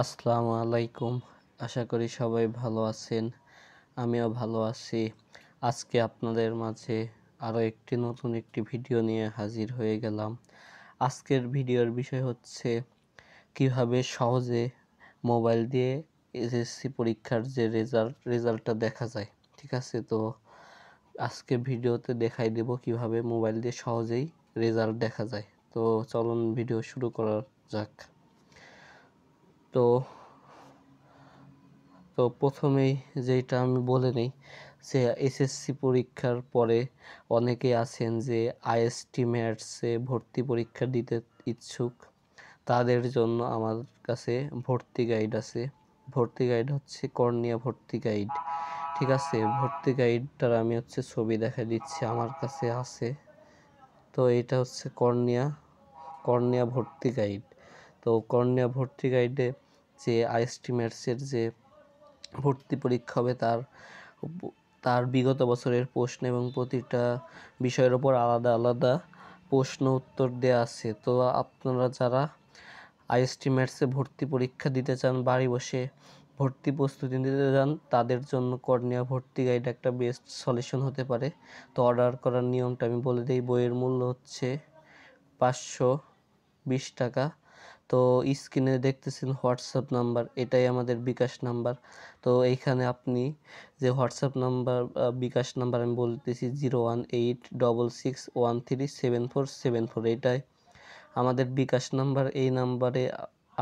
আসসালামু আলাইকুম। আশা করি সবাই ভালো আছেন। আমিও ভালো আছি। আজকে আপনাদের মাঝে আরও নতুন একটি ভিডিও নিয়ে হাজির হয়ে গেলাম। আজকের ভিডিওর বিষয় হচ্ছে কিভাবে সহজে মোবাইল দিয়ে এসএসসি পরীক্ষার যে রেজাল্টটা দেখা যায়। ঠিক আছে, তো আজকে ভিডিওতে দেখাই দেব কিভাবে মোবাইল দিয়ে সহজেই রেজাল্ট দেখা যায়। তো চলুন ভিডিও শুরু করা যাক। তো তো প্রথমেই যেটা আমি বলে নেই যে এসএসসি পরীক্ষার পরে অনেকেই আছেন যে আইএসটি ম্যাথসে ভর্তি পরীক্ষা দিতে ইচ্ছুক। তাদের জন্য আমার কাছে ভর্তি গাইড আছে। ভর্তি গাইড হচ্ছে কর্নিয়া ভর্তি গাইড। ঠিক আছে, ভর্তি গাইডটার আমি ছবি দেখা দিচ্ছি, আমার কাছে আছে। তো এটা হচ্ছে কর্নিয়া ভর্তি গাইড। তো কর্নিয়া ভর্তি গাইডে যে আইএসটি ম্যাথসের যে ভর্তি পরীক্ষা হবে তার বিগত বছরের প্রশ্ন এবং প্রতিটা বিষয়ের ওপর আলাদা আলাদা প্রশ্ন উত্তর দেওয়া আছে। তো আপনারা যারা আইএসটি ম্যাথসে ভর্তি পরীক্ষা দিতে চান, বাড়ি বসে ভর্তি প্রস্তুতি নিতে চান, তাদের জন্য কর্নিয়া ভর্তি গাইড একটা বেস্ট সলিউশন হতে পারে। তো অর্ডার করার নিয়মটা আমি বলে দিই। বইয়ের মূল্য হচ্ছে 520 টাকা। তো স্ক্রিনে দেখতেছেন হোয়াটসঅ্যাপ নাম্বার, এটাই আমাদের বিকাশ নাম্বার। তো এইখানে আপনি যে হোয়াটসঅ্যাপ নাম্বার বিকাশ নাম্বার আমি বলতেছি 01866137474, এটাই আমাদের বিকাশ নাম্বার। এই নাম্বারে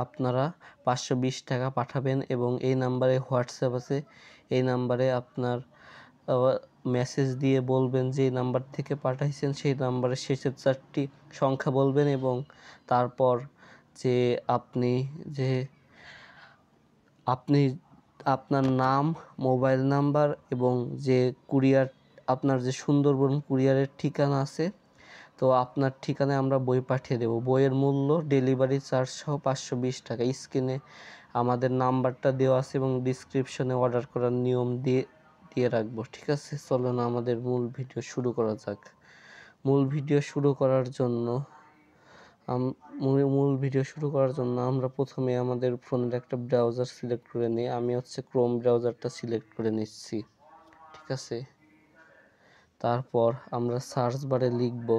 আপনারা 520 টাকা পাঠাবেন এবং এই নাম্বারে হোয়াটসঅ্যাপ আছে। এই নাম্বারে আপনার মেসেজ দিয়ে বলবেন যে নাম্বার থেকে পাঠাইছেন, সেই নাম্বারের শেষের 4টি সংখ্যা বলবেন এবং তারপর যে আপনি আপনার নাম, মোবাইল নাম্বার এবং যে কুরিয়ার, আপনার যে সুন্দরবন কুরিয়ারের ঠিকানা আছে, তো আপনার ঠিকানায় আমরা বই পাঠিয়ে দেব। বইয়ের মূল্য ডেলিভারি চার্জ সহ 520 টাকা। স্ক্রিনে আমাদের নাম্বারটা দেওয়া আছে এবং ডিসক্রিপশনে অর্ডার করার নিয়ম দিয়ে রাখবো। ঠিক আছে, চলুন আমাদের মূল ভিডিও শুরু করা যাক। মূল ভিডিও শুরু করার জন্য আমরা প্রথমে আমাদের ফোনের একটা ব্রাউজার সিলেক্ট করে নিই। আমি ক্রোম ব্রাউজারটা সিলেক্ট করে নিচ্ছি। ঠিক আছে, তারপর আমরা সার্চ বারে লিখব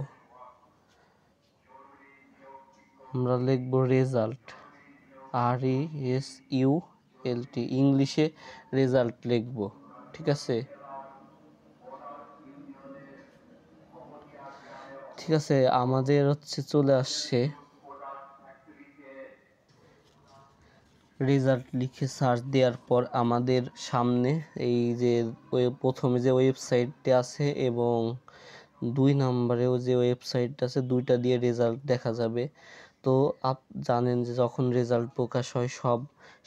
রেজাল্ট, RESULT, ইংলিশে রেজাল্ট লিখব। ঠিক আছে, আমাদের চলে আসছে। রেজাল্ট লিখে সার্চ দেওয়ার পর আমাদের সামনে এই যে প্রথমে যে ওয়েবসাইটটি আছে এবং 2 নম্বরেও যে ওয়েবসাইটটা আছে, দুইটা দিয়ে রেজাল্ট দেখা যাবে। তো জানেন যে যখন রেজাল্ট প্রকাশ হয়, সব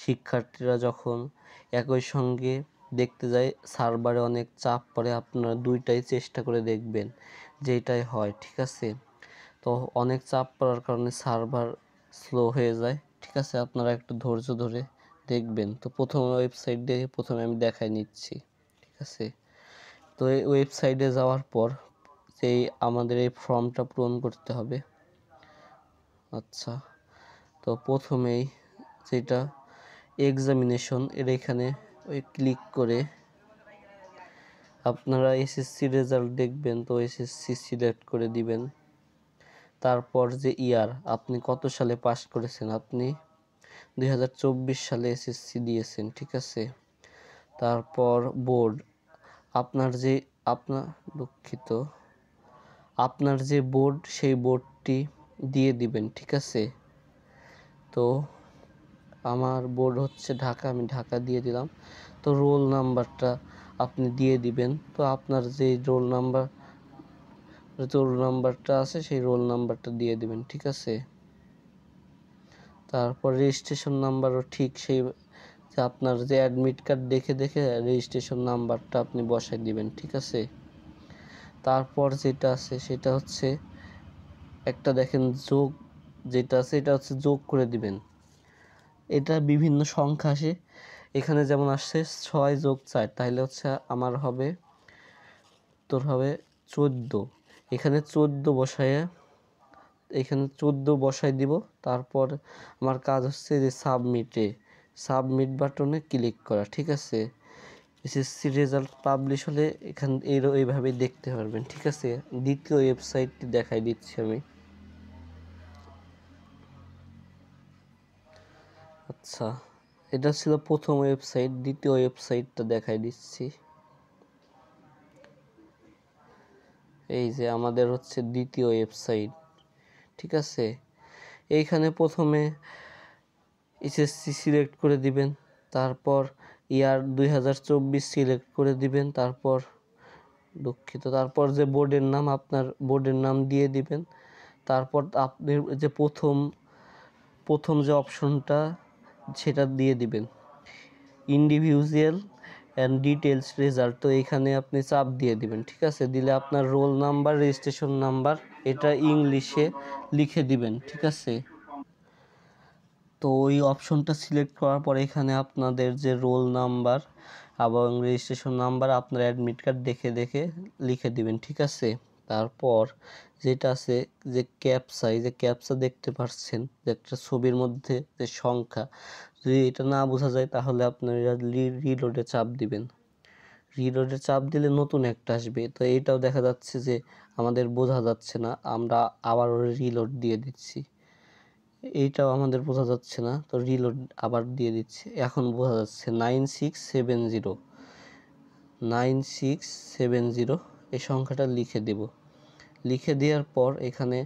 শিক্ষার্থীরা যখন একই সঙ্গে দেখতে যায়, সার্ভারে অনেক চাপ পড়ে। আপনারা দুইটাই চেষ্টা করে দেখবেন যেটাই হয়। ঠিক আছে, তো অনেক চাপ পড়ার কারণে সার্ভার স্লো হয়ে যায়। ঠিক আছে, আপনারা একটু ধৈর্য ধরে দেখবেন। তো ওয়েবসাইট দিয়ে প্রথমে আমি দেখাই নিচ্ছি। ঠিক আছে, তো এই ওয়েবসাইটে যাওয়ার পর আমাদের এই ফর্মটা পূরণ করতে হবে। আচ্ছা, তো প্রথমেই যেটা এক্সামিনেশন, এর এখানে ক্লিক করে আপনারা এসএসসি রেজাল্ট দেখবেন। তো এসএসসি সিলেক্ট করে দিবেন। তারপর যে ইয়ার, আপনি কত সালে পাস করেছেন, আপনি 2024 সালে এসএসসি দিয়েছেন। ঠিক আছে, তারপর বোর্ড, আপনার যে বোর্ড, সেই বোর্ডটি দিয়ে দিবেন। ঠিক আছে, তো আমার বোর্ড হচ্ছে ঢাকা, আমি ঢাকা দিয়ে দিলাম। তো রোল নাম্বারটা আপনি দিয়ে দিবেন। তো আপনার যে রোল নাম্বারটা আছে, সেই রোল নাম্বারটা দিয়ে দিবেন। ঠিক আছে, তারপর রেজিস্ট্রেশন নাম্বারও ঠিক সেই যে আপনার যে অ্যাডমিট কার্ড দেখে রেজিস্ট্রেশন নাম্বারটা আপনি বসাই দিবেন। ঠিক আছে, তারপর যেটা আছে সেটা হচ্ছে একটা দেখেন যোগ, যেটা আছে এটা যোগ করে দিবেন। এটা বিভিন্ন সংখ্যা আসে, এখানে যেমন আসছে 6 যোগ 4, তাহলে আমার হবে 14। এখানে 14 বসাই দিব। তারপর আমার কাজ হচ্ছে যে সাবমিটে সাবমিট বাটনে ক্লিক করা। ঠিক আছে, এসএসসি রেজাল্ট পাবলিশ হলে এইভাবে দেখতে পারবেন। ঠিক আছে, দ্বিতীয় ওয়েবসাইটটি দেখাই দিচ্ছি আমি। আচ্ছা, এটা ছিল প্রথম ওয়েবসাইট, দ্বিতীয় ওয়েবসাইটটা দেখাই দিচ্ছি। এই যে আমাদের হচ্ছে দ্বিতীয় ওয়েবসাইট। ঠিক আছে, এইখানে প্রথমে এসএসসি সিলেক্ট করে দিবেন, তারপর ইয়ার 2024 সিলেক্ট করে দিবেন, তারপর তারপর যে বোর্ডের নাম, আপনার বোর্ডের নাম দিয়ে দিবেন। তারপর আপনি যে প্রথম যে অপশনটা সেটা দিয়ে দিবেন, ইন্ডিভিজুয়াল অ্যান্ড ডিটেলস রেজাল্ট। তো এখানে আপনি চাপ দিয়ে দিবেন। ঠিক আছে, দিলে আপনার রোল নাম্বার, রেজিস্ট্রেশন নাম্বার এটা ইংলিশে লিখে দিবেন। ঠিক আছে, তো ওই অপশনটা সিলেক্ট করার পরে এখানে আপনাদের যে রোল নাম্বার এবং রেজিস্ট্রেশন নাম্বার আপনার অ্যাডমিট কার্ড দেখে দেখে লিখে দিবেন। ঠিক আছে, তারপর যেটা আছে যে ক্যাপচা, এই যে ক্যাপচা দেখতে পাচ্ছেন যে একটা ছবির মধ্যে যে সংখ্যা, যদি এটা না বোঝা যায় তাহলে আপনারা রিলোডে চাপ দিবেন। রিলোডে চাপ দিলে নতুন একটা আসবে। তো এইটাও দেখা যাচ্ছে যে আমাদের বোঝা যাচ্ছে না, আমরা আবারও রিলোড দিয়ে দিচ্ছি। এইটাও আমাদের বোঝা যাচ্ছে না, তো রিলোড আবার দিয়ে দিচ্ছি। এখন বোঝা যাচ্ছে 9670 এই সংখ্যাটা লিখে দেব। লিখে দেওয়ার পর এখানে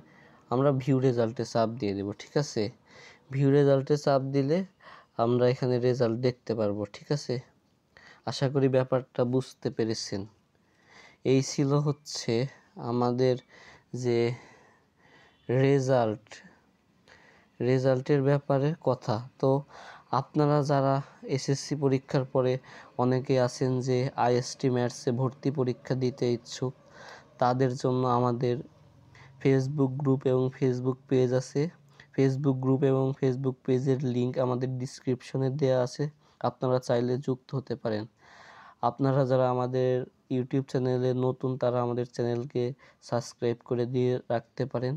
আমরা ভিউ রেজাল্টে চাপ দিয়ে দেব। ঠিক আছে, ভিউ রেজাল্টে চাপ দিলে আমরা এখানে রেজাল্ট দেখতে পারবো। ঠিক আছে, আশা করি ব্যাপারটা বুঝতে পেরেছেন। এই ছিল হচ্ছে আমাদের যে রেজাল্টের ব্যাপারে কথা। তো আপনারা যারা এসএসসি পরীক্ষার পরে অনেকে আছেন যে আইএসটি ম্যাথসে ভর্তি পরীক্ষা দিতে ইচ্ছুক, তাদের জন্য আমাদের ফেসবুক গ্রুপ এবং ফেসবুক পেজ আছে। ফেসবুক গ্রুপ এবং ফেসবুক পেজের লিংক আমাদের ডিসক্রিপশনে দেওয়া আছে, আপনারা চাইলে যুক্ত হতে পারেন। আপনারা যারা আমাদের ইউটিউব চ্যানেলে নতুন, তারা আমাদের চ্যানেলকে সাবস্ক্রাইব করে দিয়ে রাখতে পারেন,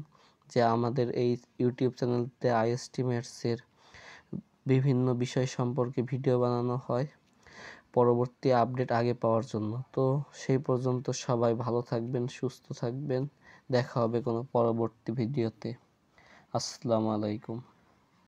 যে আমাদের এই ইউটিউব চ্যানেলতে আইএসটি ম্যাথসের বিভিন্ন বিষয় সম্পর্কে ভিডিও বানানো হয় পরবর্তী আপডেট আগে পাওয়ার জন্য। তো সেই পর্যন্ত সবাই ভালো থাকবেন, সুস্থ থাকবেন, দেখা হবে কোনো পরবর্তী ভিডিওতে। আসসালামু আলাইকুম।